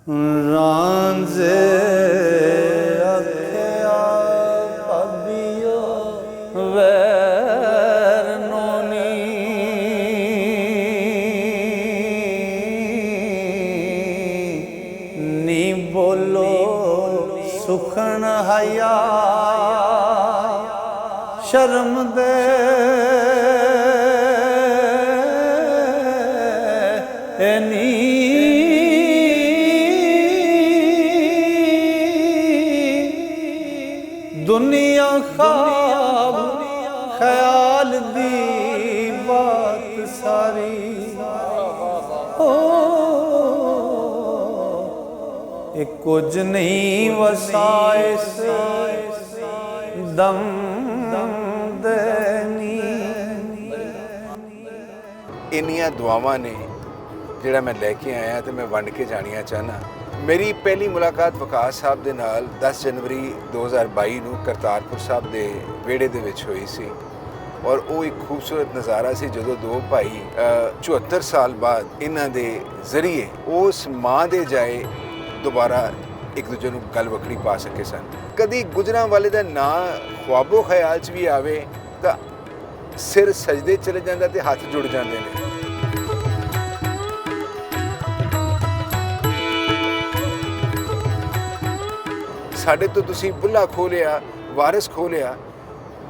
ਰਾਂਝੇ ਅੱਖਿਆ ਪਬਿਓ ਵੈਰ ਨੋਨੀ ਨੀ ਬੋਲੋ ਸੁਖਣ ਹਯਾ ਸ਼ਰਮ ਦੇ ਨੀ दुनिया ख्वाब ख्याल दी बात सारी हो एक कुछ नहीं वसाए से दम देनी ਇੰਨੀਆਂ ਦੁਆਵਾਂ ਨੇ ਜਿਹੜਾ ਮੈਂ ਲੈ ਕੇ ਆਇਆ ਤੇ ਮੈਂ ਵੰਡ ਕੇ ਜਾਣੀਆਂ ਚਾਹਨਾ। ਮੇਰੀ ਪਹਿਲੀ ਮੁਲਾਕਾਤ ਵਕਾਸ ਸਾਹਿਬ ਦੇ ਨਾਲ 10 ਜਨਵਰੀ 2022 ਨੂੰ ਕਰਤਾਰਪੁਰ ਸਾਹਿਬ ਦੇ ਵਿਹੜੇ ਦੇ ਵਿੱਚ ਹੋਈ ਸੀ ਔਰ ਉਹ ਇੱਕ ਖੂਬਸੂਰਤ ਨਜ਼ਾਰਾ ਸੀ ਜਦੋਂ ਦੋ ਭਾਈ 74 ਸਾਲ ਬਾਅਦ ਇਹਨਾਂ ਦੇ ਜ਼ਰੀਏ ਉਸ ਮਾਂ ਦੇ ਜਾਏ ਦੁਬਾਰਾ ਇੱਕ ਦੂਜੇ ਨੂੰ ਗੱਲ ਵਕੜੀ ਪਾ ਸਕੇ ਸਨ। ਕਦੀ ਗੁਜਰਾਂ ਵਾਲੇ ਦਾ ਨਾਂ ਖੁਆਬੋ ਖਿਆਲ 'ਚ ਵੀ ਆਵੇ ਤਾਂ ਸਿਰ ਸਜਦੇ ਚਲੇ ਜਾਂਦਾ ਤੇ ਹੱਥ ਜੁੜ ਜਾਂਦੇ ਨੇ। ਸਾਡੇ ਤੋਂ ਤੁਸੀਂ ਬੁੱਲਾ ਖੋਲਿਆ, ਵਾਰਿਸ ਖੋਲਿਆ,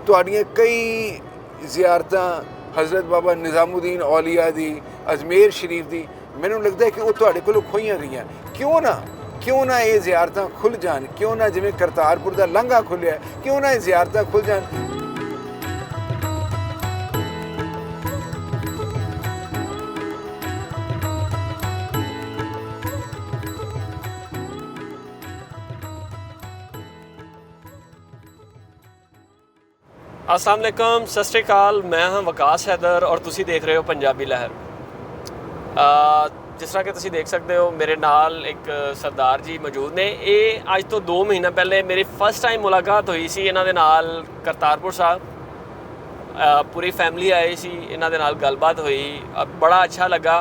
ਤੁਹਾਡੀਆਂ ਕਈ ਜ਼ਿਆਰਤਾਂ ਹਜ਼ਰਤ ਬਾਬਾ ਨਿਜ਼ਾਮੁਦੀਨ ਔਲੀਆ ਦੀ, ਅਜਮੇਰ ਸ਼ਰੀਫ ਦੀ, ਮੈਨੂੰ ਲੱਗਦਾ ਹੈ ਕਿ ਉਹ ਤੁਹਾਡੇ ਕੋਲੋਂ ਖੋਈਆਂ ਗਈਆਂ। ਕਿਉਂ ਨਾ ਇਹ ਜ਼ਿਆਰਤਾਂ ਖੁੱਲ੍ਹ ਜਾਣ, ਕਿਉਂ ਨਾ ਜਿਵੇਂ ਕਰਤਾਰਪੁਰ ਦਾ ਲੰਘਾ ਖੁੱਲ੍ਹਿਆ, ਕਿਉਂ ਨਾ ਇਹ ਜ਼ਿਆਰਤਾਂ ਖੁੱਲ੍ਹ ਜਾਣ। अस्सलाम वालेकुम, सत श्री अकाल। मैं हाँ वकास हैदर और तुसी देख रहे हो पंजाबी लहर। जिस तरह कि तुसी देख सकते हो मेरे नाल एक सरदार जी मौजूद ने। ये अज तो 2 महीना पहले मेरी फर्स्ट टाइम मुलाकात हुई सी इन्हां दे नाल करतारपुर साहब। पूरी फैमिली आई सी, इन्हां दे नाल गलबात हुई, बड़ा अच्छा लगा।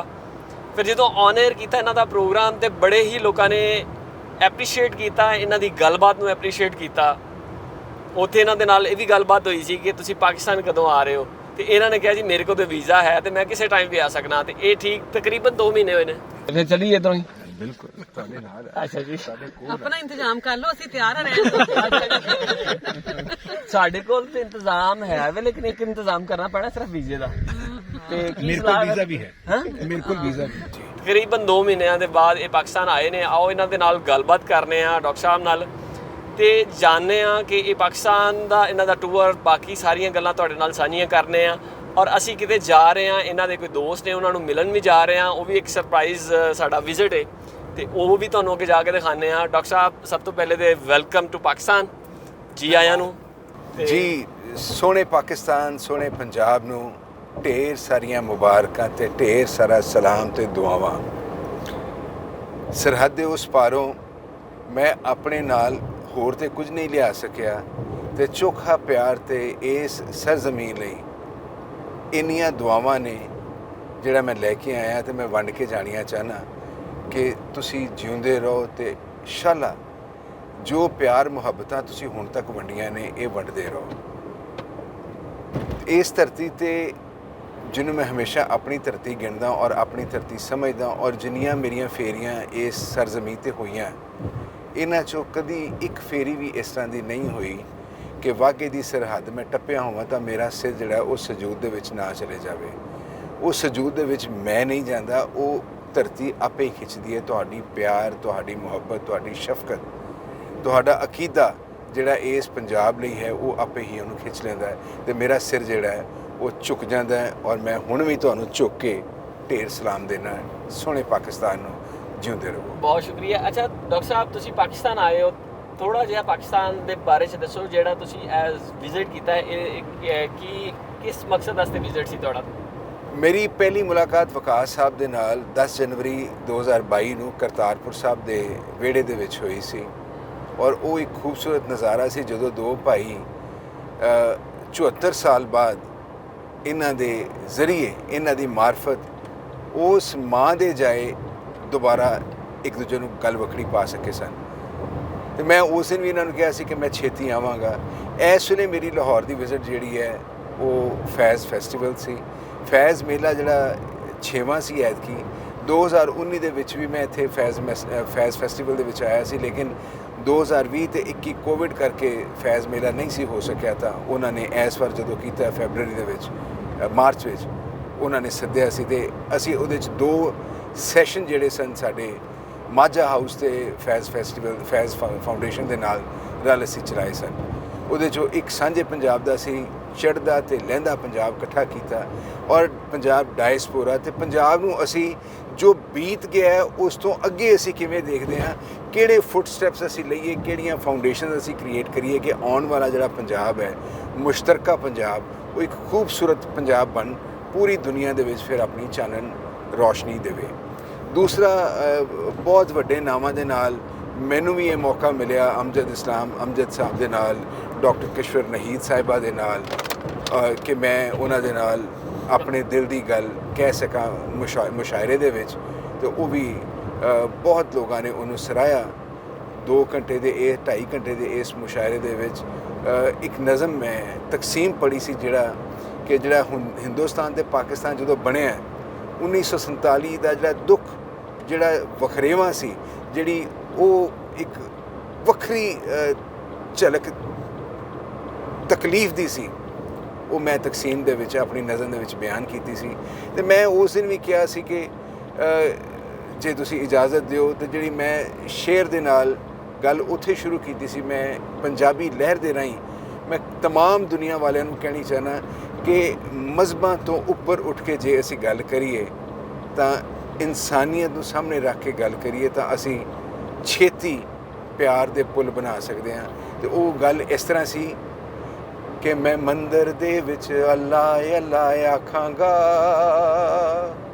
फिर जो ऑन एयर किया इन्हां दा प्रोग्राम तो बड़े ही लोगों ने एप्रीशिएट किया, इन्हां दी गलबात नूं एप्रीशिएट किया। ਉੱਥੇ ਇਹਨਾਂ ਦੇ ਨਾਲ ਇਹ ਵੀ ਗੱਲਬਾਤ ਹੋਈ ਸੀ ਕਿ ਤੁਸੀਂ ਪਾਕਿਸਤਾਨ ਕਦੋਂ ਆ ਰਹੇ ਹੋ, ਤੇ ਇਹਨਾਂ ਨੇ ਕਿਹਾ ਜੀ ਮੇਰੇ ਕੋਲ ਤਾਂ ਵੀਜ਼ਾ ਹੈ ਤੇ ਮੈਂ ਕਿਸੇ ਟਾਈਮ ਵੀ ਆ ਸਕਦਾ। ਤੇ ਇਹ ਠੀਕ ਤਕਰੀਬਨ 2 ਮਹੀਨੇ ਹੋਏ ਨੇ। ਫਿਰ ਚੱਲੀਏ ਇੱਧਰੋਂ ਹੀ। ਬਿਲਕੁਲ ਤੁਹਾਡੇ ਨਾਲ। ਅੱਛਾ ਜੀ, ਆਪਣਾ ਇੰਤਜ਼ਾਮ ਕਰ ਲਓ, ਅਸੀਂ ਤਿਆਰ ਆ ਰਹੇ। ਸਾਡੇ ਕੋਲ ਤੇ ਇੰਤਜ਼ਾਮ ਹੈ ਵੇ, ਲੇਕਿਨ ਇੱਕ ਇੰਤਜ਼ਾਮ ਕਰਨਾ ਪੈਣਾ ਸਿਰਫ ਵੀਜ਼ੇ ਦਾ। ਤੇ ਮੇਰੇ ਕੋਲ ਵੀਜ਼ਾ ਵੀ ਹੈ। ਹਾਂ, ਮੇਰੇ ਕੋਲ ਵੀਜ਼ਾ ਵੀ ਹੈ। ਤਕਰੀਬਨ 2 ਮਹੀਨਿਆਂ ਦੇ ਬਾਅਦ ਇਹ ਪਾਕਿਸਤਾਨ ਆਏ ਨੇ। ਆਓ ਇਹਨਾਂ ਦੇ ਨਾਲ ਗੱਲਬਾਤ ਕਰਨੇ ਆ ਡਾਕਟਰ ਸਾਹਿਬ ਨਾਲ ਤੇ ਜਾਣਦੇ ਹਾਂ ਕਿ ਇਹ ਪਾਕਿਸਤਾਨ ਦਾ ਇਹਨਾਂ ਦਾ ਟੂਰ, ਬਾਕੀ ਸਾਰੀਆਂ ਗੱਲਾਂ ਤੁਹਾਡੇ ਨਾਲ ਸਾਂਝੀਆਂ ਕਰਨੇ ਆ। ਔਰ ਅਸੀਂ ਕਿਤੇ ਜਾ ਰਹੇ ਹਾਂ, ਇਹਨਾਂ ਦੇ ਕੋਈ ਦੋਸਤ ਨੇ, ਉਹਨਾਂ ਨੂੰ ਮਿਲਣ ਵੀ ਜਾ ਰਹੇ ਹਾਂ। ਉਹ ਵੀ ਇੱਕ ਸਰਪ੍ਰਾਈਜ਼ ਸਾਡਾ ਵਿਜ਼ਿਟ ਹੈ ਤੇ ਉਹ ਵੀ ਤੁਹਾਨੂੰ ਅੱਗੇ ਜਾ ਕੇ ਦਿਖਾਉਂਦੇ ਹਾਂ। ਡਾਕਟਰ ਸਾਹਿਬ, ਸਭ ਤੋਂ ਪਹਿਲੇ ਤੇ ਵੈਲਕਮ ਟੂ ਪਾਕਿਸਤਾਨ, ਜੀ ਆਇਆਂ ਨੂੰ। ਜੀ ਸੋਹਣੇ ਪਾਕਿਸਤਾਨ, ਸੋਹਣੇ ਪੰਜਾਬ ਨੂੰ ਢੇਰ ਸਾਰੀਆਂ ਮੁਬਾਰਕਾਂ ਤੇ ਢੇਰ ਸਾਰਾ ਸਲਾਮ ਤੇ ਦੁਆਵਾਂ। ਸਰਹੱਦ ਦੇ ਉਸ ਪਾਰੋਂ ਮੈਂ ਆਪਣੇ ਨਾਲ ਹੋਰ ਤੇ ਕੁਝ ਨਹੀਂ ਲਿਆ ਸਕਿਆ ਤੇ ਚੋਖਾ ਪਿਆਰ ਤੇ ਇਸ ਸਰਜ਼ਮੀਨ ਲਈ ਇੰਨੀਆਂ ਦੁਆਵਾਂ ਨੇ ਜਿਹੜਾ ਮੈਂ ਲੈ ਕੇ ਆਇਆ ਤੇ ਮੈਂ ਵੰਡ ਕੇ ਜਾਣੀਆਂ ਚਾਹਨਾ ਕਿ ਤੁਸੀਂ ਜਿਉਂਦੇ ਰਹੋ ਤੇ ਇੰਸ਼ਾਅੱਲਾ ਜੋ ਪਿਆਰ ਮੁਹੱਬਤਾਂ ਤੁਸੀਂ ਹੁਣ ਤੱਕ ਵੰਡੀਆਂ ਨੇ ਇਹ ਵੰਡਦੇ ਰਹੋ। ਇਸ ਧਰਤੀ ਤੇ ਜਿਹਨੂੰ ਮੈਂ ਹਮੇਸ਼ਾ ਆਪਣੀ ਧਰਤੀ ਗਿਣਦਾ ਔਰ ਆਪਣੀ ਧਰਤੀ ਸਮਝਦਾ, ਔਰ ਜਿੰਨੀਆਂ ਮੇਰੀਆਂ ਫੇਰੀਆਂ ਇਸ ਸਰਜ਼ਮੀਨ ਤੇ ਹੋਈਆਂ, ਇਹਨਾਂ 'ਚੋਂ ਕਦੀ ਇੱਕ ਫੇਰੀ ਵੀ ਇਸ ਤਰ੍ਹਾਂ ਦੀ ਨਹੀਂ ਹੋਈ ਕਿ ਵਾਘੇ ਦੀ ਸਰਹੱਦ ਮੈਂ ਟੱਪਿਆ ਹੋਵਾਂ ਤਾਂ ਮੇਰਾ ਸਿਰ ਜਿਹੜਾ ਉਹ ਸਜੂਦ ਦੇ ਵਿੱਚ ਨਾ ਚਲੇ ਜਾਵੇ। ਉਹ ਸਜੂਦ ਦੇ ਵਿੱਚ ਮੈਂ ਨਹੀਂ ਜਾਂਦਾ, ਉਹ ਧਰਤੀ ਆਪੇ ਹੀ ਖਿੱਚਦੀ ਹੈ। ਤੁਹਾਡੀ ਪਿਆਰ, ਤੁਹਾਡੀ ਮੁਹੱਬਤ, ਤੁਹਾਡੀ ਸ਼ਫਕਤ, ਤੁਹਾਡਾ ਅਕੀਦਾ ਜਿਹੜਾ ਇਸ ਪੰਜਾਬ ਲਈ ਹੈ ਉਹ ਆਪੇ ਹੀ ਉਹਨੂੰ ਖਿੱਚ ਲੈਂਦਾ ਹੈ ਤੇ ਮੇਰਾ ਸਿਰ ਜਿਹੜਾ ਹੈ ਉਹ ਝੁਕ ਜਾਂਦਾ ਹੈ। ਔਰ ਮੈਂ ਹੁਣ ਵੀ ਤੁਹਾਨੂੰ ਝੁਕ ਕੇ ਢੇਰ ਸਲਾਮ ਦੇਣਾ ਸੋਹਣੇ ਪਾਕਿਸਤਾਨ ਨੂੰ। ਜਿਉਂਦੇ ਰਹੋ। ਬਹੁਤ ਸ਼ੁਕਰੀਆ। ਅੱਛਾ ਡਾਕਟਰ ਸਾਹਿਬ, ਤੁਸੀਂ ਪਾਕਿਸਤਾਨ ਆਏ ਹੋ, ਥੋੜਾ ਜਿਹਾ ਪਾਕਿਸਤਾਨ ਦੇ ਬਾਰੇ 'ਚ ਦੱਸੋ। ਜਿਹੜਾ ਤੁਸੀਂ ਐਜ਼ ਵਿਜ਼ਿਟ ਕੀਤਾ ਹੈ, ਕੀ ਕਿਸ ਮਕਸਦ ਵਾਸਤੇ ਵਿਜ਼ਿਟ ਸੀ ਤੁਹਾਡਾ? ਮੇਰੀ ਪਹਿਲੀ ਮੁਲਾਕਾਤ ਵਕਾਸ ਸਾਹਿਬ ਦੇ ਨਾਲ 10 ਜਨਵਰੀ 2022 ਨੂੰ ਕਰਤਾਰਪੁਰ ਸਾਹਿਬ ਦੇ ਵਿਹੜੇ ਦੇ ਵਿੱਚ ਹੋਈ ਸੀ ਔਰ ਉਹ ਇੱਕ ਖੂਬਸੂਰਤ ਨਜ਼ਾਰਾ ਸੀ ਜਦੋਂ ਦੋ ਭਾਈ 74 ਸਾਲ ਬਾਅਦ ਇਹਨਾਂ ਦੇ ਜ਼ਰੀਏ, ਇਹਨਾਂ ਦੀ ਮਾਰਫਤ ਉਸ ਮਾਂ ਦੇ ਜਾਏ ਦੁਬਾਰਾ ਇੱਕ ਦੂਜੇ ਨੂੰ ਗੱਲ ਵੱਖਰੀ ਪਾ ਸਕੇ ਸਨ। ਤੇ ਮੈਂ ਉਸ ਦਿਨ ਵੀ ਇਹਨਾਂ ਨੂੰ ਕਿਹਾ ਸੀ ਕਿ ਮੈਂ ਛੇਤੀ ਆਵਾਂਗਾ। ਇਸ ਵੇਲੇ ਮੇਰੀ ਲਾਹੌਰ ਦੀ ਵਿਜ਼ਿਟ ਜਿਹੜੀ ਹੈ ਉਹ ਫੈਜ਼ ਫੈਸਟੀਵਲ ਸੀ। ਫੈਜ਼ ਮੇਲਾ ਜਿਹੜਾ 6ਵਾਂ ਸੀ ਐਤਕੀ। 2019 ਦੇ ਵਿੱਚ ਵੀ ਮੈਂ ਇੱਥੇ ਫੈਜ਼ ਫੈਸਟੀਵਲ ਦੇ ਵਿੱਚ ਆਇਆ ਸੀ, ਲੇਕਿਨ 2020 ਤੇ 21 ਕੋਵਿਡ ਕਰਕੇ ਫੈਜ਼ ਮੇਲਾ ਨਹੀਂ ਸੀ ਹੋ ਸਕਿਆ। ਤਾਂ ਉਹਨਾਂ ਨੇ ਇਸ ਵਾਰ ਜਦੋਂ ਕੀਤਾ ਫੈਬਰਵਰੀ ਦੇ ਵਿੱਚ, ਮਾਰਚ ਵਿੱਚ ਉਹਨਾਂ ਨੇ ਸੱਦਿਆ ਸੀ ਤੇ ਅਸੀਂ ਉਹਦੇ 'ਚ 2 ਸੈਸ਼ਨ ਜਿਹੜੇ ਸਨ ਸਾਡੇ ਮਾਝਾ ਹਾਊਸ ਤੇ ਫੈਜ਼ ਫੈਸਟੀਵਲ ਫੈਜ਼ ਫਾਊਂਡੇਸ਼ਨ ਦੇ ਨਾਲ ਰਲ ਅਸੀਂ ਚਲਾਏ ਸਨ। ਉਹਦੇ 'ਚੋਂ ਇੱਕ ਸਾਂਝੇ ਪੰਜਾਬ ਦਾ ਸੀ, ਚੜ੍ਹਦਾ ਤੇ ਲਹਿੰਦਾ ਪੰਜਾਬ ਇਕੱਠਾ ਕੀਤਾ, ਔਰ ਪੰਜਾਬ ਡਾਇਸਪੋਰਾ ਤੇ ਪੰਜਾਬ ਨੂੰ ਅਸੀਂ ਜੋ ਬੀਤ ਗਿਆ ਹੈ ਉਸ ਤੋਂ ਅੱਗੇ ਅਸੀਂ ਕਿਵੇਂ ਦੇਖਦੇ ਹਾਂ, ਕਿਹੜੇ ਫੁੱਟ ਸਟੈਪਸ ਅਸੀਂ ਲਈਏ, ਕਿਹੜੀਆਂ ਫਾਊਂਡੇਸ਼ਨ ਅਸੀਂ ਕ੍ਰੀਏਟ ਕਰੀਏ ਕਿ ਆਉਣ ਵਾਲਾ ਜਿਹੜਾ ਪੰਜਾਬ ਹੈ ਮੁਸ਼ਤਰਕਾ ਪੰਜਾਬ, ਉਹ ਇੱਕ ਖੂਬਸੂਰਤ ਪੰਜਾਬ ਬਣ ਪੂਰੀ ਦੁਨੀਆ ਦੇ ਵਿੱਚ ਫਿਰ ਆਪਣੀ ਚਾਨਣ ਰੋਸ਼ਨੀ ਦੇਵੇ। ਦੂਸਰਾ, ਬਹੁਤ ਵੱਡੇ ਨਾਵਾਂ ਦੇ ਨਾਲ ਮੈਨੂੰ ਵੀ ਇਹ ਮੌਕਾ ਮਿਲਿਆ ਅਮਜਦ ਸਾਹਿਬ ਦੇ ਨਾਲ, ਡਾਕਟਰ ਕਿਸ਼ਵਰ ਨਹੀਦ ਸਾਹਿਬਾ ਦੇ ਨਾਲ, ਕਿ ਮੈਂ ਉਹਨਾਂ ਦੇ ਨਾਲ ਆਪਣੇ ਦਿਲ ਦੀ ਗੱਲ ਕਹਿ ਸਕਾਂ ਮੁਸ਼ਾਇਰੇ ਦੇ ਵਿੱਚ। ਤੇ ਉਹ ਵੀ ਬਹੁਤ ਲੋਕਾਂ ਨੇ ਉਹਨੂੰ ਸਰਾਹਿਆ। 2 ਘੰਟੇ ਦੇ 2.5 ਘੰਟੇ ਦੇ ਇਸ ਮੁਸ਼ਾਇਰੇ ਦੇ ਵਿੱਚ ਇੱਕ ਨਜ਼ਮ ਮੈਂ ਤਕਸੀਮ ਪੜ੍ਹੀ ਸੀ, ਜਿਹੜਾ ਹੁਣ ਹਿੰਦੁਸਤਾਨ ਤੇ ਪਾਕਿਸਤਾਨ ਜਦੋਂ ਬਣਿਆ 1947 ਦਾ ਜਿਹੜਾ ਦੁੱਖ, ਜਿਹੜਾ ਵਖਰੇਵਾਂ ਸੀ, ਜਿਹੜੀ ਉਹ ਇੱਕ ਵੱਖਰੀ ਝਲਕ ਤਕਲੀਫ ਦੀ ਸੀ, ਉਹ ਮੈਂ ਤਕਸੀਮ ਦੇ ਵਿੱਚ ਆਪਣੀ ਨਜ਼ਮ ਦੇ ਵਿੱਚ ਬਿਆਨ ਕੀਤੀ ਸੀ। ਤੇ ਮੈਂ ਉਸ ਦਿਨ ਵੀ ਕਿਹਾ ਸੀ ਕਿ ਜੇ ਤੁਸੀਂ ਇਜਾਜ਼ਤ ਦਿਓ ਤਾਂ ਜਿਹੜੀ ਮੈਂ ਸ਼ੇਰ ਦੇ ਨਾਲ ਗੱਲ ਉੱਥੇ ਸ਼ੁਰੂ ਕੀਤੀ ਸੀ, ਮੈਂ ਪੰਜਾਬੀ ਲਹਿਰ ਦੇ ਰਾਹੀਂ ਮੈਂ तमाम ਦੁਨੀਆ ਵਾਲਿਆਂ ਨੂੰ ਕਹਿਣੀ ਚਾਹੁੰਦਾ ਕਿ ਮਜ਼ਹਬਾਂ ਤੋਂ ਉੱਪਰ ਉੱਠ ਕੇ ਜੇ ਅਸੀਂ ਗੱਲ ਕਰੀਏ ਤਾਂ ਇਨਸਾਨੀਅਤ ਨੂੰ ਸਾਹਮਣੇ ਰੱਖ ਕੇ ਗੱਲ ਕਰੀਏ ਤਾਂ ਅਸੀਂ ਛੇਤੀ ਪਿਆਰ ਦੇ ਪੁੱਲ ਬਣਾ ਸਕਦੇ ਹਾਂ। ਤੇ ਉਹ ਗੱਲ ਇਸ ਤਰ੍ਹਾਂ ਸੀ ਕਿ ਮੈਂ ਮੰਦਰ ਦੇ ਵਿੱਚ ਅੱਲਾ ਅੱਲਾ ਆਖਾਂਗਾ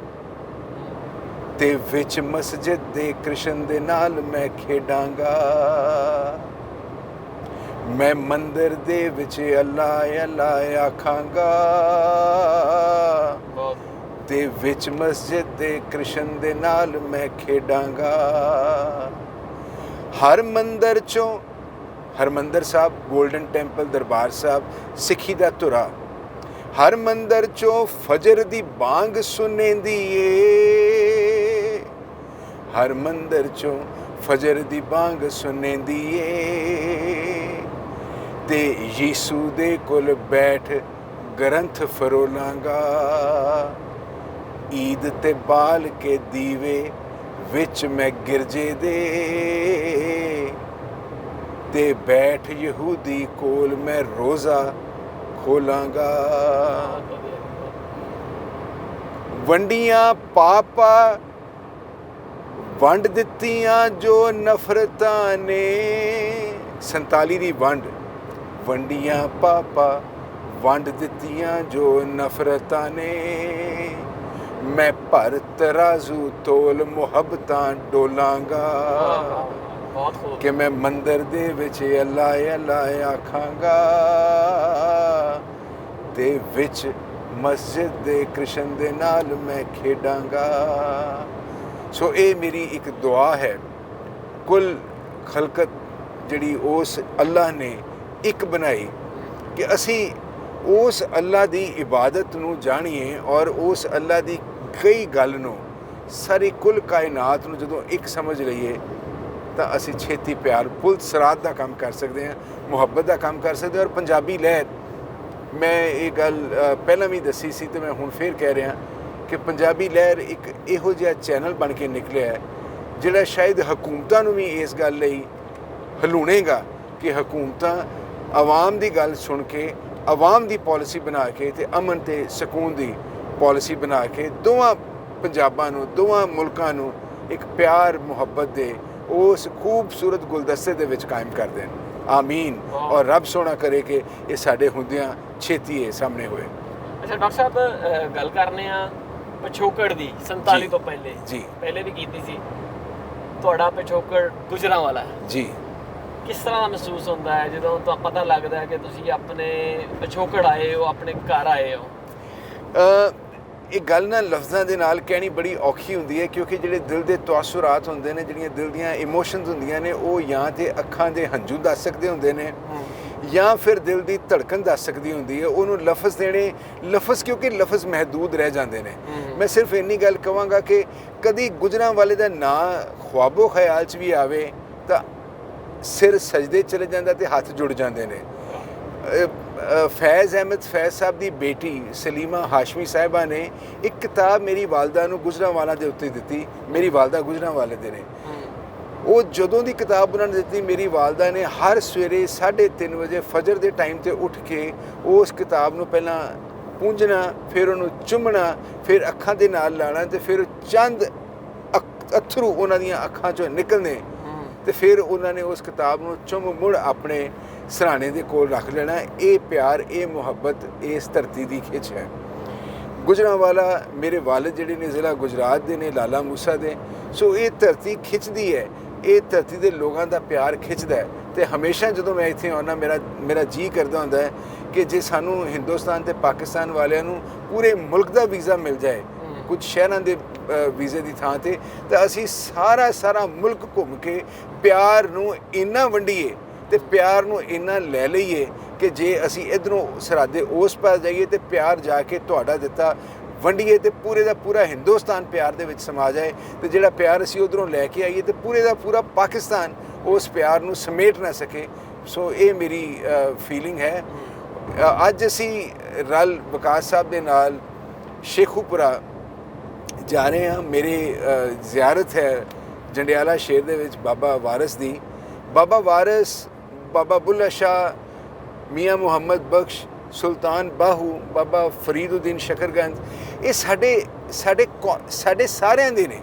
ਤੇ ਵਿੱਚ ਮਸਜਿਦ ਦੇ ਕ੍ਰਿਸ਼ਨ ਦੇ ਨਾਲ ਮੈਂ ਖੇਡਾਂਗਾ। ਮੈਂ ਮੰਦਰ ਦੇ ਵਿੱਚ ਅੱਲਾ ਅੱਲਾ ਆਖਾਂਗਾ ਤੇ ਵਿੱਚ ਮਸਜਿਦ ਦੇ ਕ੍ਰਿਸ਼ਨ ਦੇ ਨਾਲ ਮੈਂ ਖੇਡਾਂਗਾ। ਹਰ ਮੰਦਰ ਚੋਂ ਹਰਮੰਦਰ ਸਾਹਿਬ, ਗੋਲਡਨ ਟੈਂਪਲ, ਦਰਬਾਰ ਸਾਹਿਬ, ਸਿੱਖੀ ਦਾ ਧੁਰਾ, ਹਰ ਮੰਦਰ ਚੋਂ ਫਜਰ ਦੀ ਬਾਂਗ ਸੁਣੇਂਦੀ ਏ, ਹਰ ਮੰਦਰ ਚੋਂ ਫਜਰ ਦੀ ਬਾਂਗ ਸੁਣੇਂਦੀ ਏ। ਤੇ ਯੀਸੂ ਦੇ ਕੋਲ ਬੈਠ ਗ੍ਰੰਥ ਫਰੋਲਾਂਗਾ, ਈਦ ਤੇ ਬਾਲ ਕੇ ਦੀਵੇ ਵਿੱਚ ਮੈਂ ਗਿਰਜੇ ਦੇ, ਤੇ ਬੈਠ ਯਹੂਦੀ ਕੋਲ ਮੈਂ ਰੋਜ਼ਾ ਖੋਲਾਂਗਾ। ਵੰਡੀਆਂ ਪਾਪਾ ਵੰਡ ਦਿੱਤੀਆਂ ਜੋ ਨਫ਼ਰਤਾਂ ਨੇ, 47 ਦੀ ਵੰਡੀਆਂ ਪਾਪਾ ਵੰਡ ਦਿੱਤੀਆਂ ਜੋ ਨਫ਼ਰਤਾਂ ਨੇ, ਮੈਂ ਭਰ ਤਰਾਜ਼ੂ ਤੋਲ ਮੁਹੱਬਤਾਂ ਡੋਲਾਂਗਾ। ਕਿ ਮੈਂ ਮੰਦਰ ਦੇ ਵਿੱਚ ਅੱਲਾ ਅੱਲਾ ਆਖਾਂਗਾ ਤੇ ਵਿੱਚ ਮਸਜਿਦ ਦੇ ਕ੍ਰਿਸ਼ਨ ਦੇ ਨਾਲ ਮੈਂ ਖੇਡਾਂਗਾ। ਸੋ ਇਹ ਮੇਰੀ ਇੱਕ ਦੁਆ ਹੈ। ਕੁੱਲ ਖਲਕਤ ਜਿਹੜੀ ਉਸ ਅੱਲਾ ਨੇ ਇੱਕ ਬਣਾਈ, ਕਿ ਅਸੀਂ ਉਸ ਅੱਲਾ ਦੀ ਇਬਾਦਤ ਨੂੰ ਜਾਣੀਏ ਔਰ ਉਸ ਅੱਲਾ ਦੀ ਕਈ ਗੱਲ ਨੂੰ, ਸਾਰੀ ਕੁੱਲ ਕਾਇਨਾਤ ਨੂੰ ਜਦੋਂ ਇੱਕ ਸਮਝ ਲਈਏ ਤਾਂ ਅਸੀਂ ਛੇਤੀ ਪਿਆਰ ਪੁਲ ਸਰਾਤ ਦਾ ਕੰਮ ਕਰ ਸਕਦੇ ਹਾਂ, ਮੁਹੱਬਤ ਦਾ ਕੰਮ ਕਰ ਸਕਦੇ ਹਾਂ। ਔਰ ਪੰਜਾਬੀ ਲਹਿਰ, ਮੈਂ ਇਹ ਗੱਲ ਪਹਿਲਾਂ ਵੀ ਦੱਸੀ ਸੀ ਤੇ ਮੈਂ ਹੁਣ ਫੇਰ ਕਹਿ ਰਿਹਾ ਕਿ ਪੰਜਾਬੀ ਲਹਿਰ ਇੱਕ ਇਹੋ ਜਿਹਾ ਚੈਨਲ ਬਣ ਕੇ ਨਿਕਲਿਆ ਹੈ ਜਿਹੜਾ ਸ਼ਾਇਦ ਹਕੂਮਤਾਂ ਨੂੰ ਵੀ ਇਸ ਗੱਲ ਲਈ ਹਲੂਣੇਗਾ ਕਿ ਹਕੂਮਤਾਂ ਆਵਾਮ ਦੀ ਗੱਲ ਸੁਣ ਕੇ, ਆਵਾਮ ਦੀ ਪਾਲਿਸੀ ਬਣਾ ਕੇ ਤੇ ਅਮਨ ਤੇ ਸਕੂਨ ਦੀ ਪਾਲਿਸੀ ਬਣਾ ਕੇ ਦੋਵਾਂ ਪੰਜਾਬਾਂ ਨੂੰ, ਦੋਵਾਂ ਮੁਲਕਾਂ ਨੂੰ ਇੱਕ ਪਿਆਰ ਮੁਹੱਬਤ ਦੇ ਉਸ ਖੂਬਸੂਰਤ ਗੁਲਦਸਤੇ ਦੇ ਵਿੱਚ ਕਾਇਮ ਕਰ ਦੇਣ। ਆਮੀਨ। ਔਰ ਰੱਬ ਸੋਹਣਾ ਕਰੇ ਕਿ ਇਹ ਸਾਡੇ ਹੁੰਦਿਆਂ ਛੇਤੀ ਇਹ ਸਾਹਮਣੇ ਹੋਏ। ਅੱਛਾ ਡਾਕਟਰ ਸਾਹਿਬ, ਗੱਲ ਕਰਨੇ ਆ ਪਿਛੋਕੜ ਦੀ। 47 ਤੋਂ ਪਹਿਲੇ ਜੀ ਪਹਿਲੇ ਵੀ ਕੀਤੀ ਸੀ। ਤੁਹਾਡਾ ਪਿਛੋਕੜ ਗੁਜਰਾਂਵਾਲਾ ਹੈ ਜੀ। ਕਿਸ ਤਰ੍ਹਾਂ ਦਾ ਮਹਿਸੂਸ ਹੁੰਦਾ ਹੈ ਜਦੋਂ ਤੁਹਾਨੂੰ ਪਤਾ ਲੱਗਦਾ ਹੈ ਕਿ ਤੁਸੀਂ ਆਪਣੇ ਪਿਛੋਕੜ ਆਏ ਹੋ, ਆਪਣੇ ਘਰ ਆਏ ਹੋ? ਇਹ ਗੱਲ ਨਾ ਲਫ਼ਜ਼ਾਂ ਦੇ ਨਾਲ ਕਹਿਣੀ ਬੜੀ ਔਖੀ ਹੁੰਦੀ ਹੈ, ਕਿਉਂਕਿ ਜਿਹੜੇ ਦਿਲ ਦੇ ਤਵਾਸੁਰਾਤ ਹੁੰਦੇ ਨੇ, ਜਿਹੜੀਆਂ ਦਿਲ ਦੀਆਂ ਇਮੋਸ਼ਨਸ ਹੁੰਦੀਆਂ ਨੇ, ਉਹ ਜਾਂ ਤੇ ਅੱਖਾਂ ਦੇ ਹੰਝੂ ਦੱਸ ਸਕਦੇ ਹੁੰਦੇ ਨੇ ਜਾਂ ਫਿਰ ਦਿਲ ਦੀ ਧੜਕਣ ਦੱਸ ਸਕਦੀ ਹੁੰਦੀ ਹੈ। ਉਹਨੂੰ ਲਫ਼ਜ਼ ਦੇਣੇ, ਲਫ਼ਜ਼ ਕਿਉਂਕਿ ਲਫ਼ਜ਼ ਮਹਦੂਦ ਰਹਿ ਜਾਂਦੇ ਨੇ। ਮੈਂ ਸਿਰਫ ਇੰਨੀ ਗੱਲ ਕਹਾਂਗਾ ਕਿ ਕਦੀ ਗੁਜਰਾਂਵਾਲੇ ਦਾ ਨਾਂ ख्वाबो ख्याल 'ਚ ਵੀ ਆਵੇ ਤਾਂ ਸਿਰ ਸਜਦੇ ਚਲੇ ਜਾਂਦਾ ਤੇ ਹੱਥ ਜੁੜ ਜਾਂਦੇ ਨੇ। फैज़ अहमद फैज़ साहब की बेटी सलीमा हाशमी साहिबा ने एक किताब मेरी वालदा नूं गुजरांवाला दे उत्ते दित्ती। मेरी वालदा गुजरांवाले दे ने। वो जदों की किताब उन्होंने दित्ती, मेरी वालदा ने हर सवेरे 3:30 बजे फजर के टाइम ते उठ के उस किताब नूं पहलां पूंजना, फिर उन्होंने चुमना, फिर अखां दे नाल लाना ते फिर चंद अथरू उन्हां दीआं अखां चों निकलने ਤੇ ਫਿਰ ਉਹਨਾਂ ਨੇ ਉਸ ਕਿਤਾਬ ਨੂੰ ਚੁੰਮ ਮੁੜ ਆਪਣੇ ਸਰਾਣੇ ਦੇ ਕੋਲ ਰੱਖ ਲੈਣਾ। ਇਹ ਪਿਆਰ, ਇਹ ਮੁਹੱਬਤ ਇਸ ਧਰਤੀ ਦੀ ਖਿੱਚ ਹੈ। ਗੁਜਰਾਂਵਾਲਾ ਮੇਰੇ ਵਾਲਿਦ ਜਿਹੜੇ ਨੇ ਜ਼ਿਲ੍ਹਾ ਗੁਜਰਾਤ ਦੇ ਨੇ, ਲਾਲਾ ਮੂਸਾ ਦੇ। ਸੋ ਇਹ ਧਰਤੀ ਖਿੱਚਦੀ ਹੈ, ਇਹ ਧਰਤੀ ਦੇ ਲੋਕਾਂ ਦਾ ਪਿਆਰ ਖਿੱਚਦਾ ਹੈ। ਤੇ ਹਮੇਸ਼ਾ ਜਦੋਂ ਮੈਂ ਇੱਥੇ ਆਉਣਾ ਮੇਰਾ ਜੀ ਕਰਦਾ ਹੁੰਦਾ ਹੈ ਕਿ ਜੇ ਸਾਨੂੰ ਹਿੰਦੁਸਤਾਨ ਤੇ ਪਾਕਿਸਤਾਨ ਵਾਲਿਆਂ ਨੂੰ ਪੂਰੇ ਮੁਲਕ ਦਾ ਵੀਜ਼ਾ ਮਿਲ ਜਾਏ ਕੁਝ ਸ਼ਹਿਰਾਂ ਦੇ ਵੀਜ਼ੇ ਦੀ ਥਾਂ ਤੇ, ਤਾਂ ਅਸੀਂ ਸਾਰਾ ਮੁਲਕ ਘੁੰਮ ਕੇ ਪਿਆਰ ਨੂੰ ਇੰਨਾ ਵੰਡੀਏ ਤੇ ਪਿਆਰ ਨੂੰ ਇੰਨਾ ਲੈ ਲਈਏ ਕਿ ਜੇ ਅਸੀਂ ਇੱਧਰੋਂ ਸਰਹੱਦੇ ਉਸ ਪਾਰ ਜਾਈਏ ਤੇ ਪਿਆਰ ਜਾ ਕੇ ਤੁਹਾਡਾ ਦਿੱਤਾ ਵੰਡੀਏ ਤੇ ਪੂਰੇ ਦਾ ਪੂਰਾ ਹਿੰਦੁਸਤਾਨ ਪਿਆਰ ਦੇ ਵਿੱਚ ਸਮਾ ਜਾਏ। ਤੇ ਜਿਹੜਾ ਪਿਆਰ ਅਸੀਂ ਉੱਧਰੋਂ ਲੈ ਕੇ ਆਈਏ ਤੇ ਪੂਰੇ ਦਾ ਪੂਰਾ ਪਾਕਿਸਤਾਨ ਉਸ ਪਿਆਰ ਨੂੰ ਸਮੇਟ ਨਾ ਸਕੇ। ਸੋ ਇਹ ਮੇਰੀ ਫੀਲਿੰਗ ਹੈ। ਅੱਜ ਅਸੀਂ ਰਲ ਵਿਕਾਸ ਸਾਹਿਬ ਦੇ ਨਾਲ ਸ਼ੇਖੂਪੁਰਾ ਜਾ ਰਹੇ ਹਾਂ। ਮੇਰੀ ਜ਼ਿਆਰਤ ਹੈ ਜੰਡਿਆਲਾ ਸ਼ਹਿਰ ਦੇ ਵਿੱਚ ਬਾਬਾ ਵਾਰਿਸ ਦੀ। ਬਾਬਾ ਵਾਰਿਸ, ਬਾਬਾ ਬੁੱਲ੍ਹਾ ਸ਼ਾਹ, ਮੀਆਂ ਮੁਹੰਮਦ ਬਖਸ਼, ਸੁਲਤਾਨ ਬਾਹੂ, ਬਾਬਾ ਫਰੀਦੁਦੀਨ ਸ਼ਕਰਗੰਜ, ਇਹ ਸਾਡੇ ਸਾਰਿਆਂ ਦੇ ਨੇ।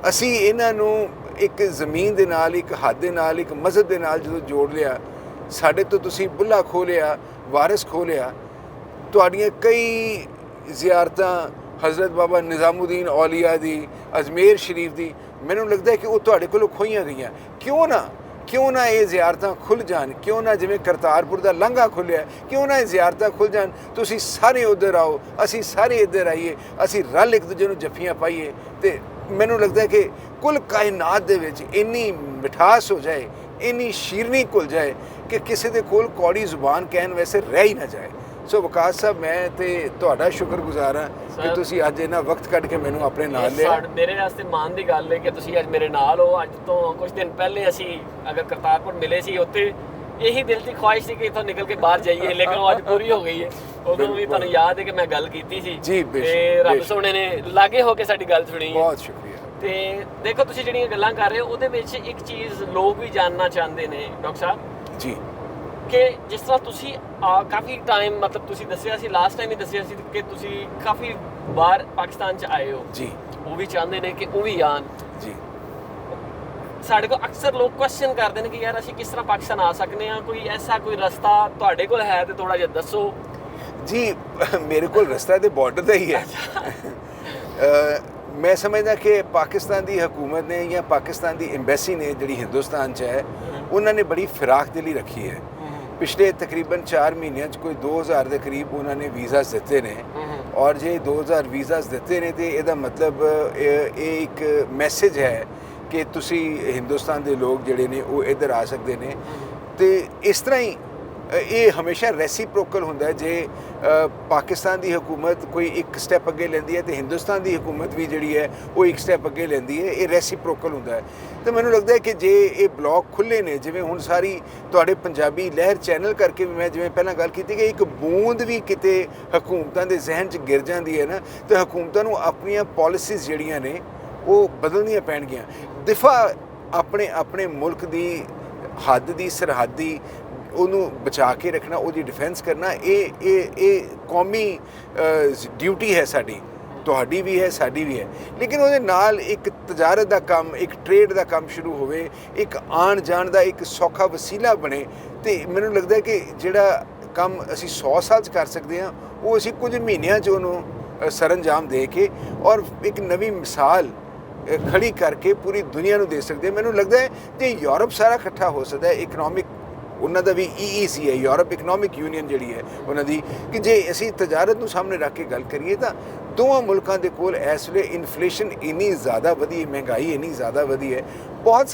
ਅਸੀਂ ਇਹਨਾਂ ਨੂੰ ਇੱਕ ਜ਼ਮੀਨ ਦੇ ਨਾਲ, ਇੱਕ ਹੱਦ ਦੇ ਨਾਲ, ਇੱਕ ਮਜ਼ਹਬ ਦੇ ਨਾਲ ਜਦੋਂ ਜੋੜ ਲਿਆ, ਸਾਡੇ ਤੋਂ ਤੁਸੀਂ ਬੁੱਲ੍ਹਾ ਖੋਹ ਲਿਆ, ਵਾਰਿਸ ਖੋਹ ਲਿਆ। ਤੁਹਾਡੀਆਂ ਕਈ ਜ਼ਿਆਰਤਾਂ हज़रत बाबा निज़ामुद्दीन औलिया दी, अजमेर शरीफ दी, मैनूं लगता है कि वो तुहाडे कोलों खोईयां गईयां। क्यों ना ये जियारतां खुल जान, क्यों ना जिवें करतारपुर दा लांघा खुलिया, क्यों ना ये जियारतां खुल जान। तुसीं सारे उधर आओ, असीं सारे इधर आइए, असीं रल एक दूजे नूं जफ्फियां पाइए। तो मैनूं लगता है कि कुल कायनात दे विच इन्नी मिठास हो जाए, इन्नी शीरनी घुल जाए कि किसी दे कोल कौड़ी जुबान कहन वैसे रह ही ना जाए। सो विकास साहब, मैं तो ਤੁਹਾਡਾ ਸ਼ੁਕਰਗੁਜ਼ਾਰ ਹਾਂ ਕਿ ਤੁਸੀਂ ਅੱਜ ਇਹਨਾਂ ਵਕਤ ਕੱਢ ਕੇ ਮੈਨੂੰ ਆਪਣੇ ਨਾਲ ਲਿਆ। ਮੇਰੇ ਵਾਸਤੇ ਮਾਣ ਦੀ ਗੱਲ ਹੈ ਕਿ ਤੁਸੀਂ ਅੱਜ ਮੇਰੇ ਨਾਲ ਹੋ। ਅੱਜ ਤੋਂ ਕੁਝ ਦਿਨ ਪਹਿਲੇ ਅਸੀਂ ਅਗਰ ਕਰਤਾਰਪੁਰ ਮਿਲੇ ਸੀ, ਉੱਥੇ ਇਹੀ ਦਿਲ ਦੀ ਖੁਆਇਸ਼ ਸੀ ਕਿ ਇੱਥੋਂ ਨਿਕਲ ਕੇ ਬਾਹਰ ਜਾਈਏ, ਲੇਕਿਨ ਉਹ ਅੱਜ ਪੂਰੀ ਹੋ ਗਈ ਹੈ। ਉਦੋਂ ਵੀ ਤੁਹਾਨੂੰ ਯਾਦ ਹੈ ਕਿ ਮੈਂ ਗੱਲ ਕੀਤੀ ਸੀ ਜੀ, ਤੇ ਰੱਬ ਸੋਹਣੇ ਨੇ ਲਾਗੇ ਹੋ ਕੇ ਸਾਡੀ ਗੱਲ ਸੁਣੀ। ਬਹੁਤ ਸ਼ੁਕਰੀਆ। ਤੇ ਦੇਖੋ, ਤੁਸੀਂ ਜਿਹੜੀਆਂ ਗੱਲਾਂ ਕਰ ਰਹੇ ਹੋ ਉਹਦੇ ਵਿੱਚ ਇੱਕ ਚੀਜ਼ ਲੋਕ ਵੀ ਜਾਣਨਾ ਚਾਹੁੰਦੇ ਨੇ ਡਾਕਟਰ ਸਾਹਿਬ ਜੀ, ਕਿ ਜਿਸ ਤਰ੍ਹਾਂ ਤੁਸੀਂ ਕਾਫੀ ਟਾਈਮ, ਮਤਲਬ ਤੁਸੀਂ ਦੱਸਿਆ ਸੀ ਲਾਸਟ ਟਾਈਮ ਹੀ ਦੱਸਿਆ ਸੀ ਕਿ ਤੁਸੀਂ ਕਾਫੀ ਵਾਰ ਪਾਕਿਸਤਾਨ 'ਚ ਆਏ ਹੋ ਜੀ। ਉਹ ਵੀ ਚਾਹੁੰਦੇ ਨੇ ਕਿ ਉਹ ਵੀ ਆਉਣ ਜੀ। ਸਾਡੇ ਕੋਲ ਅਕਸਰ ਲੋਕ ਕੁਐਸਚਨ ਕਰਦੇ ਨੇ ਕਿ ਯਾਰ ਅਸੀਂ ਕਿਸ ਤਰ੍ਹਾਂ ਪਾਕਿਸਤਾਨ ਆ ਸਕਦੇ ਹਾਂ, ਕੋਈ ਐਸਾ ਕੋਈ ਰਸਤਾ ਤੁਹਾਡੇ ਕੋਲ ਹੈ ਤੇ ਥੋੜਾ ਜਿਹਾ ਦੱਸੋ। ਜੀ, ਮੇਰੇ ਕੋਲ ਰਸਤਾ ਤੇ ਬਾਰਡਰ ਦਾ ਹੀ ਹੈ। मैं समझदा कि पाकिस्तान की हुकूमत ने या पाकिस्तान की एम्बेसी ने जिहड़ी हिंदुस्तान च है, उन्होंने बड़ी फिराक दिली रखी है। पिछले तकरीबन 4 महीनों कोई 2000 के करीब उन्होंने वीज़ास दिते ने, और जे 2000 वीज़ास दिते ने तो यदा मतलब एक मैसेज है कि तुसी हिंदुस्तान के लोग जिहड़े ने वो इधर आ सकते हैं। तो इस तरह ही ये हमेशा रेसिप्रोकल होंदा है। जे पाकिस्तान की हुकूमत कोई एक स्टैप अगे लेंदी है तो हिंदुस्तान की हुकूमत भी जिहड़ी है वो एक स्टैप अगे लेंदी है। ये रेसिप्रोकल होंदा है। तो मैनूं लगता है कि जे ये ब्लॉक खुले ने, जिवें हुण सारी तुहाडे पंजाबी लहर चैनल करके भी मैं जिवें पहलां गल कीती कि एक बूंद भी किते हुकूमतां दे जहन च गिर जांदी है ना, तो हुकूमतां नूं अपणियां पॉलिसीज़ जिहड़ियां ने वो बदलणियां पैणगीਆਂ। दिफा अपने मुल्क की हद की सरहदी ਉਹਨੂੰ ਬਚਾ ਕੇ ਰੱਖਣਾ, ਉਹਦੀ ਡਿਫੈਂਸ ਕਰਨਾ, ਇਹ ਕੌਮੀ ਡਿਊਟੀ ਹੈ ਸਾਡੀ, ਤੁਹਾਡੀ ਵੀ ਹੈ, ਸਾਡੀ ਵੀ ਹੈ। ਲੇਕਿਨ ਉਹਦੇ ਨਾਲ ਇੱਕ ਤਜਾਰਤ ਦਾ ਕੰਮ, ਇੱਕ ਟ੍ਰੇਡ ਦਾ ਕੰਮ ਸ਼ੁਰੂ ਹੋਵੇ, ਇੱਕ ਆਉਣ ਜਾਣ ਦਾ ਇੱਕ ਸੌਖਾ ਵਸੀਲਾ ਬਣੇ। ਤੇ ਮੈਨੂੰ ਲੱਗਦਾ ਕਿ ਜਿਹੜਾ ਕੰਮ ਅਸੀਂ 100 ਸਾਲ 'ਚ ਕਰ ਸਕਦੇ ਹਾਂ, ਉਹ ਅਸੀਂ ਕੁਝ ਮਹੀਨਿਆਂ 'ਚ ਉਹਨੂੰ ਸਰਅੰਜਾਮ ਦੇ ਕੇ ਔਰ ਇੱਕ ਨਵੀਂ ਮਿਸਾਲ ਖੜੀ ਕਰਕੇ ਪੂਰੀ ਦੁਨੀਆ ਨੂੰ ਦੇ ਸਕਦੇ ਹਾਂ। ਮੈਨੂੰ ਲੱਗਦਾ ਹੈ ਜੇ ਯੂਰਪ ਸਾਰਾ ਇਕੱਠਾ ਹੋ ਸਕਦਾ ਹੈ, ਇਕਨੋਮਿਕ ਉਹਨਾਂ ਦਾ ਵੀ EEC ਹੈ, ਯੂਰਪ ਇਕਨੋਮਿਕ ਯੂਨੀਅਨ ਜਿਹੜੀ ਹੈ ਉਹਨਾਂ ਦੀ, ਕਿ ਜੇ ਅਸੀਂ ਤਜਾਰਤ ਨੂੰ ਸਾਹਮਣੇ ਰੱਖ ਕੇ ਗੱਲ ਕਰੀਏ ਤਾਂ ਦੋਵਾਂ ਮੁਲਕਾਂ ਦੇ ਕੋਲ ਇਸ ਵੇਲੇ ਇਨਫਲੇਸ਼ਨ ਇੰਨੀ ਜ਼ਿਆਦਾ ਵਧੀ, ਮਹਿੰਗਾਈ ਇੰਨੀ ਜ਼ਿਆਦਾ ਵਧੀ ਹੈ। ਬਹੁਤ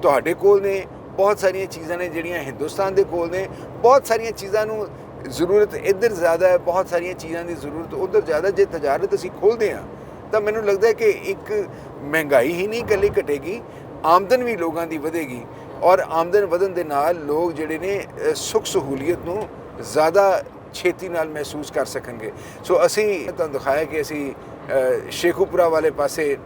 ਤੁਹਾਡੇ ਕੋਲ ਨੇ, ਬਹੁਤ ਸਾਰੀਆਂ ਚੀਜ਼ਾਂ ਨੇ ਜਿਹੜੀਆਂ ਹਿੰਦੁਸਤਾਨ ਦੇ ਕੋਲ ਨੇ, ਬਹੁਤ ਸਾਰੀਆਂ ਚੀਜ਼ਾਂ ਨੂੰ ਜ਼ਰੂਰਤ ਇੱਧਰ ਜ਼ਿਆਦਾ ਹੈ, ਬਹੁਤ ਸਾਰੀਆਂ ਚੀਜ਼ਾਂ ਦੀ ਜ਼ਰੂਰਤ ਉੱਧਰ ਜ਼ਿਆਦਾ। ਜੇ ਤਜਾਰਤ ਅਸੀਂ ਖੋਲ੍ਹਦੇ ਹਾਂ ਤਾਂ ਮੈਨੂੰ ਲੱਗਦਾ ਹੈ ਕਿ ਇੱਕ ਮਹਿੰਗਾਈ ਹੀ ਨਹੀਂ ਇਕੱਲੀ ਘਟੇਗੀ, ਆਮਦਨ ਵੀ ਲੋਕਾਂ ਦੀ ਵਧੇਗੀ, ਔਰ ਆਮਦਨ ਵਧਣ ਦੇ ਨਾਲ ਲੋਕ ਜਿਹੜੇ ਨੇ ਸੁੱਖ ਸਹੂਲੀਅਤ ਨੂੰ ਜ਼ਿਆਦਾ ਛੇਤੀ ਨਾਲ ਮਹਿਸੂਸ ਕਰ ਸਕਣਗੇ। ਸੋ ਅਸੀਂ ਤੁਹਾਨੂੰ ਦਿਖਾਇਆ ਕਿ ਅਸੀਂ ਸ਼ੇਖੂਪੁਰਾ ਵਾਲੇ ਪਾਸੇ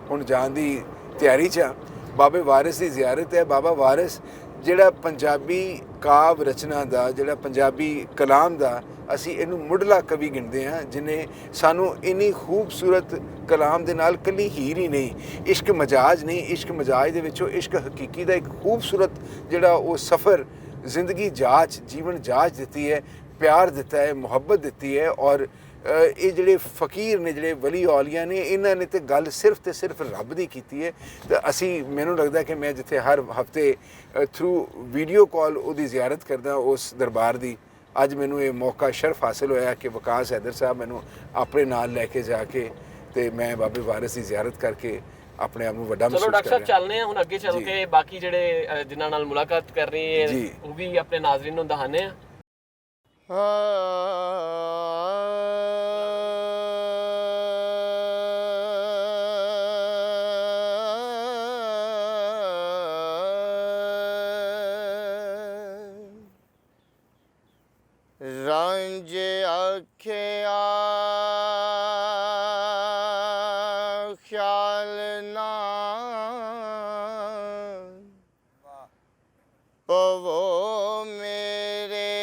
ਹੁਣ ਜਾਣ ਦੀ ਤਿਆਰੀ 'ਚ ਹਾਂ। ਬਾਬੇ ਵਾਰਿਸ ਦੀ ਜ਼ਿਆਰਤ ਹੈ। ਬਾਬਾ ਵਾਰਿਸ ਜਿਹੜਾ ਪੰਜਾਬੀ ਕਾਵ ਰਚਨਾ ਦਾ, ਜਿਹੜਾ ਪੰਜਾਬੀ ਕਲਾਮ ਦਾ, ਅਸੀਂ ਇਹਨੂੰ ਮੁੱਢਲਾ ਕਵੀ ਗਿਣਦੇ ਹਾਂ, ਜਿਹਨੇ ਸਾਨੂੰ ਇੰਨੀ ਖੂਬਸੂਰਤ ਕਲਾਮ ਦੇ ਨਾਲ ਕੱਲੀ ਹੀਰ ਹੀ ਨਹੀਂ, ਇਸ਼ਕ ਮਜਾਜ ਨਹੀਂ, ਇਸ਼ਕ ਮਜਾਜ ਦੇ ਵਿੱਚੋਂ ਇਸ਼ਕ ਹਕੀਕੀ ਦਾ ਇੱਕ ਖੂਬਸੂਰਤ ਜਿਹੜਾ ਉਹ ਸਫ਼ਰ, ਜ਼ਿੰਦਗੀ ਜਾਂਚ, ਜੀਵਨ ਜਾਂਚ ਦਿੱਤੀ ਹੈ, ਪਿਆਰ ਦਿੱਤਾ ਹੈ, ਮੁਹੱਬਤ ਦਿੱਤੀ ਹੈ। ਔਰ ਇਹ ਜਿਹੜੇ ਫਕੀਰ ਨੇ, ਜਿਹੜੇ ਵਲੀ ਔਲੀਆ ਨੇ, ਇਹਨਾਂ ਨੇ ਤਾਂ ਗੱਲ ਸਿਰਫ ਤੇ ਸਿਰਫ ਰੱਬ ਦੀ ਕੀਤੀ ਹੈ। ਤਾਂ ਅਸੀਂ, ਮੈਨੂੰ ਲੱਗਦਾ ਕਿ ਮੈਂ ਜਿੱਥੇ ਹਰ ਹਫਤੇ ਥਰੂ ਵੀਡੀਓ ਕਾਲ ਉਹਦੀ ਜ਼ਿਆਰਤ ਕਰਦਾ ਉਸ ਦਰਬਾਰ ਦੀ, ਅੱਜ ਮੈਨੂੰ ਇਹ ਮੌਕਾ ਸ਼ਰਫ ਹਾਸਿਲ ਹੋਇਆ ਕਿ ਵਕਾਸ ਹੈਦਰ ਸਾਹਿਬ ਮੈਨੂੰ ਆਪਣੇ ਨਾਲ ਲੈ ਕੇ ਜਾ ਕੇ ਤੇ ਮੈਂ ਬਾਬੇ ਵਾਰਿਸ ਦੀ ਜ਼ਿਆਰਤ ਕਰਕੇ ਆਪਣੇ ਆਪ ਨੂੰ ਵੱਡਾ ਮਹਿਸੂਸ ਚਲੋ ਕਰ ਡਾਕਟਰ ਸਾਹਿਬ ਚੱਲਨੇ ਆ ਹੁਣ ਅੱਗੇ ਚੱਲ ਕੇ, ਬਾਕੀ ਜਿਹੜੇ ਜਿਨ੍ਹਾਂ ਨਾਲ ਮੁਲਾਕਾਤ ਕਰਨੀ ਹੈ ਉਹ ਵੀ ਆਪਣੇ ਨਾਜ਼ਰੀਨ ਨੂੰ ਦਿਖਾਣੇ ਆ। रंज अखिया ख्याल ना पवो मेरे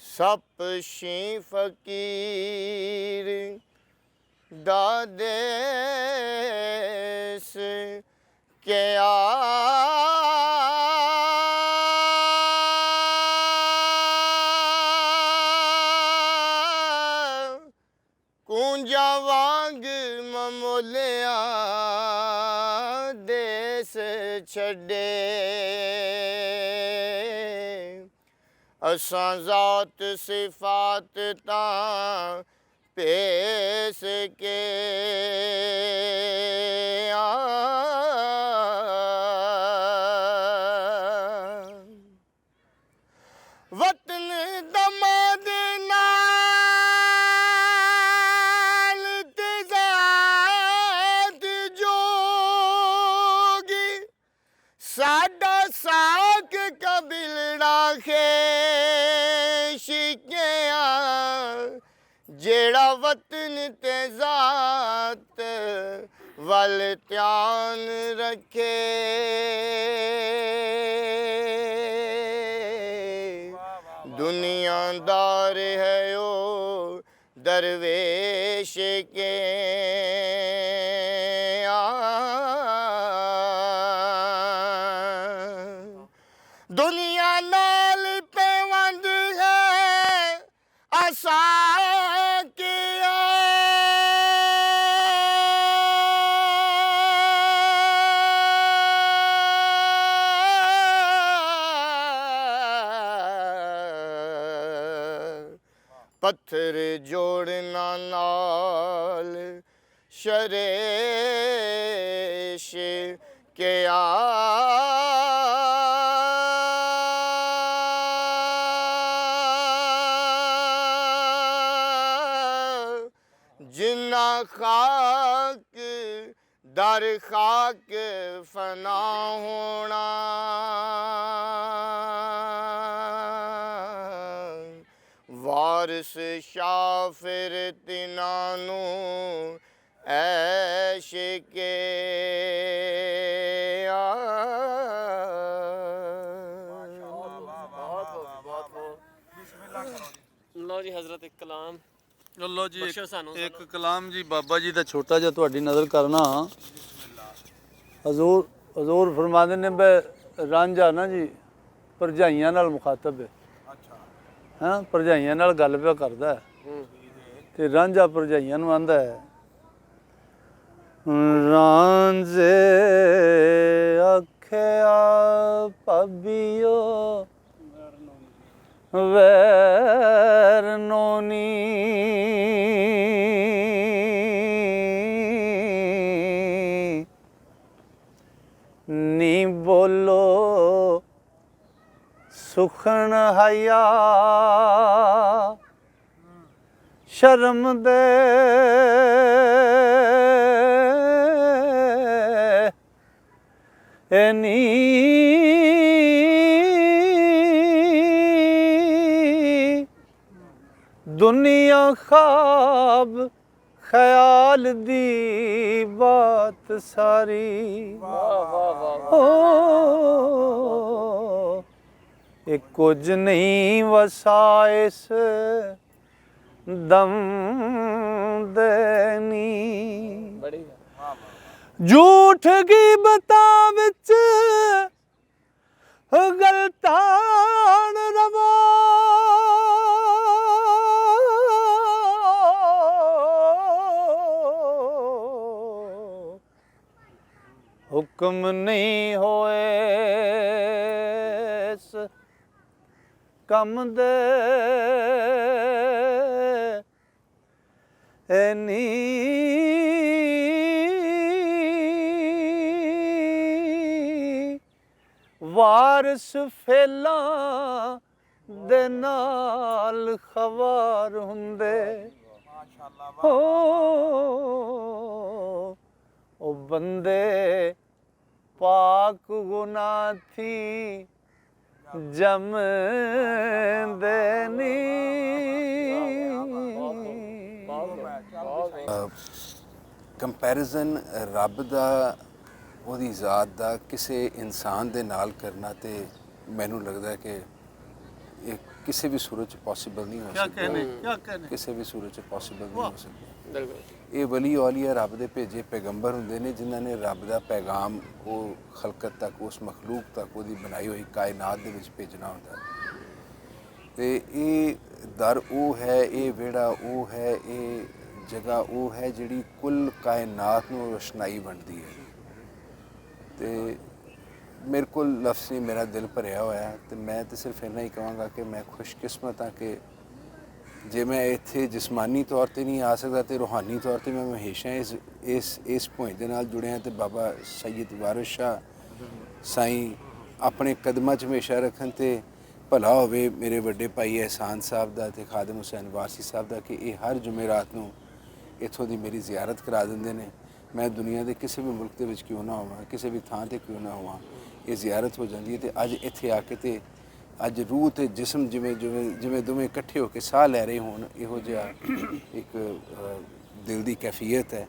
सप शी फकीर दादेस क्या कुंजा वांग ममोलिया देस छड़े असां ज़ात सिफात तां पेश के वतन दमाद नाल तेज़ाद जोगी साडा साक कबिलड़ा खेशिकिया जेड़ा वतन ते ज़ात वल ध्यान रखे दुनियादार है ओ दरवेश के दुनिया नाल पेवंद है आसा पत्थर जोड़ना नाल शरेश के जिन्ना खाक दर खाक फना होना वारिस शाह फिर तिनानू ऐश के ਲਓ ਜੀ ਹਜ਼ਰਤ ਇੱਕ ਕਲਾਮ ਲਓ ਜੀ ਬਖਸ਼ੋ ਸਾਨੂੰ ਇੱਕ ਕਲਾਮ ਜੀ ਬਾਬਾ ਜੀ ਦਾ ਛੋਟਾ ਜਿਹਾ ਤੁਹਾਡੀ ਨਜ਼ਰ ਕਰਨਾ। ਹਜ਼ੂਰ ਫਰਮਾਉਂਦੇ ਨੇ ਬਈ ਰਾਂਝਾ ਨਾ ਜੀ ਭਰਜਾਈਆਂ ਨਾਲ ਮੁਖਾਤਬ ਹੈ। ਹਾਂ ਭਰਜਾਈਆਂ ਨਾਲ ਗੱਲ ਪਿਆ ਕਰਦਾ ਤੇ ਰਾਂਝਾ ਭਰਜਾਈਆਂ ਨੂੰ ਆਂਦਾ ਹੈ ਰਾਂਝੇ ਆਖਿਆ ਭਾਬੀਓ ਵੈਰ ਨੋਨੀ ਨੀ ਬੋਲੋ ਸੁਖਣ ਹਯਾ ਸ਼ਰਮ ਦੇ ਨੀ ਦੁਨੀਆ ਖਾਬ ਖਿਆਲ ਦੀ ਬਾਤ ਸਾਰੀ ਹੋ ਇਹ ਕੁਝ ਨਹੀਂ ਵਸਾ ਇਸ ਦਮ ਦੇਨੀ ਝੂਠ ਕੀ ਬਤਾ ਵਿੱਚ ਗਲਤਾਨ ਰਵਾ ਹੁਕਮ ਨਹੀਂ ਹੋਏ ਇਸ ਕੰਮ ਦੇ ਨੀ ਵਾਰਸ ਫੇਲਾਂ ਦੇ ਨਾਲ ਖਵਾਰ ਹੁੰਦੇ ਹੋ ਉਹ ਬੰਦੇ ਪਾਕ ਗੁਨਾਹ ਥੀ ਜਮ ਦੇਨੀ ਕੰਪੈਰੀਜ਼ਨ ਰੱਬ ਦਾ ਉਹਦੀ ਜ਼ਾਤ ਦਾ ਕਿਸੇ ਇਨਸਾਨ ਦੇ ਨਾਲ ਕਰਨਾ ਤੇ ਮੈਨੂੰ ਲੱਗਦਾ ਕਿ ਇਹ ਕਿਸੇ ਵੀ ਸੂਰਤ 'ਚ ਪੋਸੀਬਲ ਨਹੀਂ ਹੋ ਸਕਦਾ ਕਿਸੇ ਵੀ ਸੂਰਤ 'ਚ ਪੋਸੀਬਲ ਨਹੀਂ ਹੋ ਸਕਦਾ ਇਹ ਵਲੀ ਔਲੀਆ ਰੱਬ ਦੇ ਭੇਜੇ ਪੈਗੰਬਰ ਹੁੰਦੇ ਨੇ ਜਿਨ੍ਹਾਂ ਨੇ ਰੱਬ ਦਾ ਪੈਗਾਮ ਉਹ ਖਲਕਤ ਤੱਕ ਉਸ ਮਖਲੂਕ ਤੱਕ ਉਹਦੀ ਬਣਾਈ ਹੋਈ ਕਾਇਨਾਤ ਦੇ ਵਿੱਚ ਭੇਜਣਾ ਹੁੰਦਾ ਤੇ ਇਹ ਦਰ ਉਹ ਹੈ ਇਹ ਵਿਹੜਾ ਉਹ ਹੈ ਇਹ ਜਗ੍ਹਾ ਉਹ ਹੈ ਜਿਹੜੀ ਕੁੱਲ ਕਾਇਨਾਤ ਨੂੰ ਰੋਸ਼ਨਾਈ ਵੰਡਦੀ ਹੈ ਤੇ ਮੇਰੇ ਕੋਲ ਲਫ਼ਜ਼ ਨਹੀਂ ਮੇਰਾ ਦਿਲ ਭਰਿਆ ਹੋਇਆ ਤੇ ਮੈਂ ਤਾਂ ਸਿਰਫ ਇੰਨਾ ਹੀ ਕਹਾਂਗਾ ਕਿ ਮੈਂ ਖੁਸ਼ਕਿਸਮਤ ਹਾਂ ਕਿ ਜੇ ਮੈਂ ਇੱਥੇ ਜਿਸਮਾਨੀ ਤੌਰ 'ਤੇ ਨਹੀਂ ਆ ਸਕਦਾ ਤੇ ਰੂਹਾਨੀ ਤੌਰ 'ਤੇ ਮੈਂ ਹਮੇਸ਼ਾ ਇਸ ਪੁਆਇੰਟ ਦੇ ਨਾਲ ਜੁੜਿਆ ਤੇ ਬਾਬਾ ਸੈਯਦ ਵਾਰਿਸ ਸ਼ਾਹ ਸਾਈਂ ਆਪਣੇ ਕਦਮਾਂ 'ਚ ਹਮੇਸ਼ਾ ਰੱਖਣ ਤੇ ਭਲਾ ਹੋਵੇ ਮੇਰੇ ਵੱਡੇ ਭਾਈ ਅਹਿਸਾਨ ਸਾਹਿਬ ਦਾ ਤੇ ਖਾਦਮ ਹੁਸੈਨ ਵਾਰਸੀ ਸਾਹਿਬ ਦਾ ਕਿ ਇਹ ਹਰ ਜੁਮੇਰਾਤ ਨੂੰ ਇੱਥੋਂ ਦੀ ਮੇਰੀ ਜ਼ਿਆਰਤ ਕਰਾ ਦਿੰਦੇ ਨੇ ਮੈਂ ਦੁਨੀਆ ਦੇ ਕਿਸੇ ਵੀ ਮੁਲਕ ਦੇ ਵਿੱਚ ਕਿਉਂ ਨਾ ਹੋਵਾਂ ਕਿਸੇ ਵੀ ਥਾਂ 'ਤੇ ਕਿਉਂ ਨਾ ਹੋਵਾਂ ਇਹ ਜ਼ਿਆਰਤ ਹੋ ਜਾਂਦੀ ਹੈ ਤੇ ਅੱਜ ਇੱਥੇ ਆ ਕੇ ਤੇ ਅੱਜ ਰੂਹ ਤੇ ਜਿਸਮ ਜਿਵੇਂ ਦੋਵੇਂ ਇਕੱਠੇ ਹੋ ਕੇ ਸਾਹ ਲੈ ਰਹੇ ਹੋਣ ਇਹੋ ਜਿਹਾ ਇੱਕ ਦਿਲ ਦੀ ਕੈਫੀਅਤ ਹੈ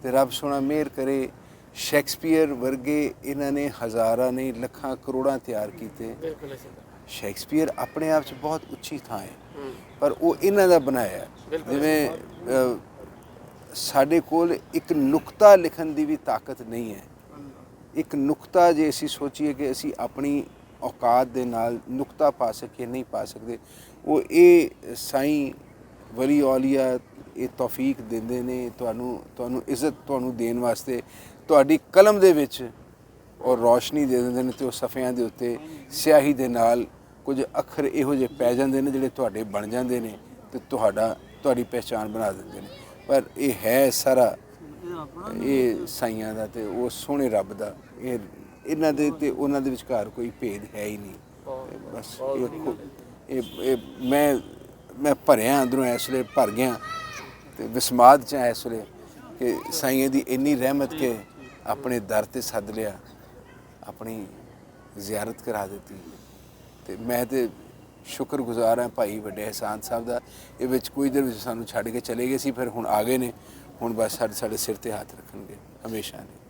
ਤੇ ਰੱਬ ਸੋਹਣਾ ਮਿਹਰ ਕਰੇ ਸ਼ੇਕਸਪੀਅਰ ਵਰਗੇ ਇਹਨਾਂ ਨੇ ਹਜ਼ਾਰਾਂ ਨੇ ਲੱਖਾਂ ਕਰੋੜਾਂ ਤਿਆਰ ਕੀਤੇ ਸ਼ੇਕਸਪੀਅਰ ਆਪਣੇ ਆਪ 'ਚ ਬਹੁਤ ਉੱਚੀ ਥਾਂ ਹੈ ਪਰ ਉਹ ਇਹਨਾਂ ਦਾ ਬਣਾਇਆ ਜਿਵੇਂ ਸਾਡੇ ਕੋਲ ਇੱਕ ਨੁਕਤਾ ਲਿਖਣ ਦੀ ਵੀ ਤਾਕਤ ਨਹੀਂ ਹੈ ਇੱਕ ਨੁਕਤਾ ਜੇ ਅਸੀਂ ਸੋਚੀਏ ਕਿ ਅਸੀਂ ਆਪਣੀ ਔਕਾਤ ਦੇ ਨਾਲ ਨੁਕਤਾ ਪਾ ਸਕੀਏ ਨਹੀਂ ਪਾ ਸਕਦੇ ਉਹ ਇਹ ਸਾਈਂ ਵਲੀ ਔਲੀਆ ਇਹ ਤੌਫੀਕ ਦਿੰਦੇ ਨੇ ਤੁਹਾਨੂੰ ਇੱਜ਼ਤ ਤੁਹਾਨੂੰ ਦੇਣ ਵਾਸਤੇ ਤੁਹਾਡੀ ਕਲਮ ਦੇ ਵਿੱਚ ਔਰ ਰੌਸ਼ਨੀ ਦੇ ਦਿੰਦੇ ਨੇ ਤੇ ਉਹ ਸਫ਼ਿਆਂ ਦੇ ਉੱਤੇ ਸਿਆਹੀ ਦੇ ਨਾਲ ਕੁਝ ਅੱਖਰ ਇਹੋ ਜਿਹੇ ਪੈ ਜਾਂਦੇ ਨੇ ਜਿਹੜੇ ਤੁਹਾਡੇ ਬਣ ਜਾਂਦੇ ਨੇ ਤੇ ਤੁਹਾਡੀ ਪਹਿਚਾਣ ਬਣਾ ਦਿੰਦੇ ਨੇ ਪਰ ਇਹ ਹੈ ਸਾਰਾ ਇਹ ਸਾਈਆਂ ਦਾ ਤੇ ਉਹ ਸੋਹਣੇ ਰੱਬ ਦਾ ਇਹਨਾਂ ਦੇ ਤੇ ਉਹਨਾਂ ਦੇ ਵਿਚਕਾਰ ਕੋਈ ਭੇਦ ਹੈ ਹੀ ਨਹੀਂ ਬਸ ਇਹ ਮੈਂ ਭਰਿਆ ਅੰਦਰੋਂ ਇਸ ਵੇਲੇ ਭਰ ਗਿਆ ਤੇ ਵਿਸਮਾਦ 'ਚ ਇਸ ਵੇਲੇ ਕਿ ਸਾਈਆਂ ਦੀ ਇੰਨੀ ਰਹਿਮਤ ਕਿ ਆਪਣੇ ਦਰ ਤੇ ਸੱਦ ਲਿਆ ਆਪਣੀ ਜ਼ਿਆਰਤ ਕਰਾ ਦਿੱਤੀ ਤੇ ਮੈਂ ਤੇ ਸ਼ੁਕਰਗੁਜ਼ਾਰ ਹਾਂ ਭਾਈ ਵੱਡੇ ਅਹਿਸਾਨ ਸਾਹਿਬ ਦਾ ਇਹ ਵਿੱਚ ਕੋਈ ਦੇਰ ਵਿੱਚ ਸਾਨੂੰ ਛੱਡ ਕੇ ਚਲੇ ਗਏ ਸੀ ਫਿਰ ਹੁਣ ਆ ਗਏ ਨੇ ਹੁਣ ਬਸ ਸਾਡੇ ਸਿਰ ਤੇ ਹੱਥ ਰੱਖਣਗੇ ਹਮੇਸ਼ਾ ਨੇ